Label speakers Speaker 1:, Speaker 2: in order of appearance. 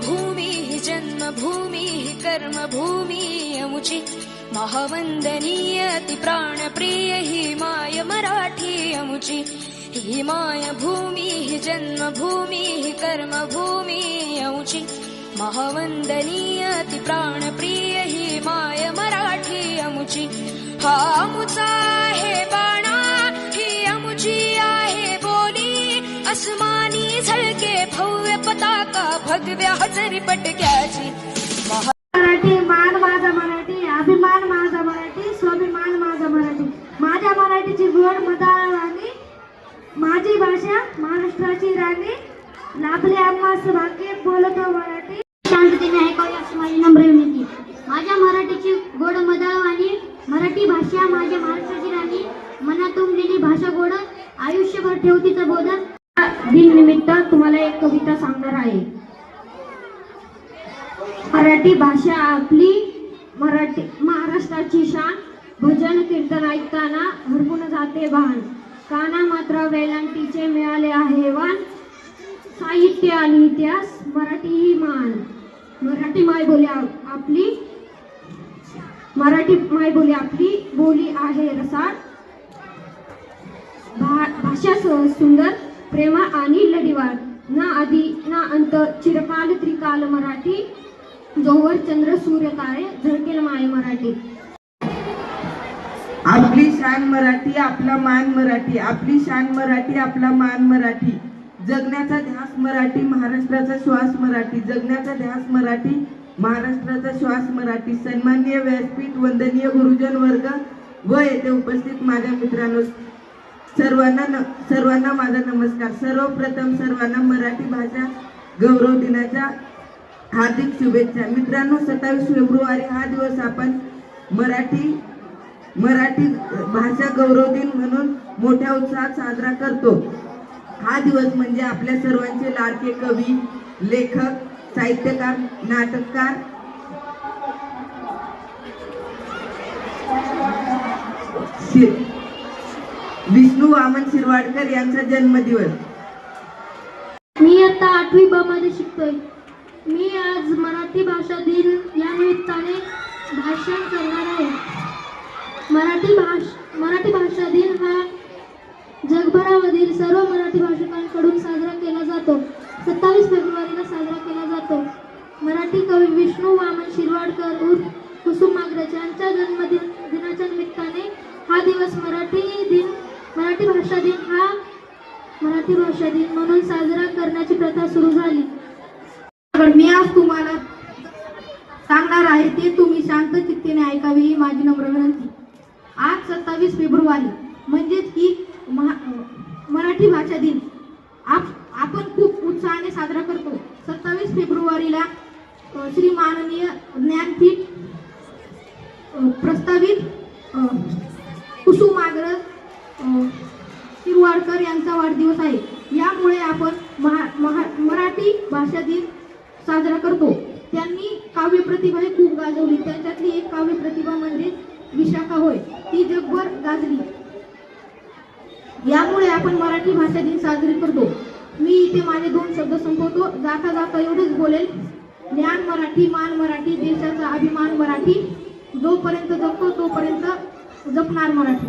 Speaker 1: भूमी जन्मभूमी कर्मभूमी अमुची महावंदनीय ती प्राणप्रिय ही माय मराठी अमुची ही माय भूमी जन्मभूमी कर्मभूमी अमुची महावंदनीय ती प्राणप्रिय ही माय मराठी अमुची हा अमुचा आहे बाणा ही अमुची आहे बोली अस्मानी झळके भव्य पताका भगव्या हजरी पटक्याची
Speaker 2: मराठी मान माझा मराठी अभिमान माझा मराठी स्वाभिमान माझा मराठी माझ्या मराठीची गोड मदाळ वाणी माझी भाषा महाराष्ट्राची राणी लाभले आम्हास भाग्य बोलतो मराठी शांततेने ऐकावी अशी माझी नम्र विनंती माझ्या मराठीची गोड मदाळ वाणी मराठी भाषा माझ्या महाराष्ट्राची राणी मनात उमलेली भाषा गोड आयुष्यभर ठेवतीचं बोधन दिन निमित्त तुम्हाला एक कविता सांगणार आहे मराठी भाषा आपली मराठी महाराष्ट्राची शान भजन कीर्तन ऐकताना हरपून जाते भान काना मात्र वेलांटीचे मिळाले आहे वाण साहित्य आणि इतिहास मराठी ही मान मराठी मायबोली आपली बोली आहे रसाळ भाषा सुंदर प्रेमा आणि लढीवाळ ना आधी ना अंत चिरकाल त्रिकाल मराठी जोवर चंद्र सूर्य तारे झळकेल माय मराठी
Speaker 3: आपली शान मराठी आपला मान मराठी आपली शान मराठी आपला मान मराठी जगण्याचा ध्यास मराठी महाराष्ट्राचा श्वास मराठी जगण्याचा ध्यास मराठी महाराष्ट्राचा श्वास मराठी सन्माननीय व्यासपीठ वंदनीय गुरुजन वर्ग व येथे उपस्थित माझ्या मित्रांनो सर्वांना माझा नमस्कार सर्वप्रथम सर्वांना मराठी भाषा गौरव दिनाच्या हार्दिक शुभेच्छा मित्रांनो 27 फेब्रुवारी हा दिवस आपण मराठी भाषा गौरव दिन म्हणून मोठ्या उत्साहात साजरा करतो हा दिवस म्हणजे आपल्या सर्वांचे लाडके कवी लेखक साहित्यकार नाटककार विष्णू वामन शिरवाडकर यांचा जन्मदिवस
Speaker 2: मी आता 8वी ब मध्ये शिकतोय मी आज मराठी भाषा दिन या निमित्ताने भाषण करणार आहे मराठी भाषा दिन हा जगभरामधील सर्व मराठी भाषकांकडून साजरा केला जातो 27 फेब्रुवारीला साजरा केला जातो मराठी कवी विष्णू वामन शिरवाडकर उर्फ कुसुम माग्रज यांच्या जन्मदिनाच्या निमित्ताने हा दिवस मराठी भाषा दिन म्हणून साजरा करण्याची प्रथा सुरू झाली मी आज तुम्हाला सांगणार आहे ते तुम्ही शांत चित्तेने ऐकावे ही माझी नम्र विनंती आज 27 फेब्रुवारी म्हणजेच की मराठी भाषा दिन आपण खूप उत्साहाने साजरा करतो 27 फेब्रुवारीला श्री माननीय ज्ञानपीठ प्रस्तावित कुसुम माग्रज शिरवाडकर यांचा वाढदिवस आहे यामुळे आपण मराठी भाषा दिन साजरा करतो त्यांनी काव्य प्रतिभा खूप गाजवली त्यांच्यातली एक काव्य प्रतिभा म्हणजे विशाखा होय ती जगभर गाजली यामुळे आपण मराठी भाषा दिन साजरी करतो मी इथे माझे 2 शब्द संपवतो जाता जाता एवढेच बोलेल ज्ञान मराठी मान मराठी देशाचा अभिमान मराठी जोपर्यंत जगतो तोपर्यंत जपणार मराठी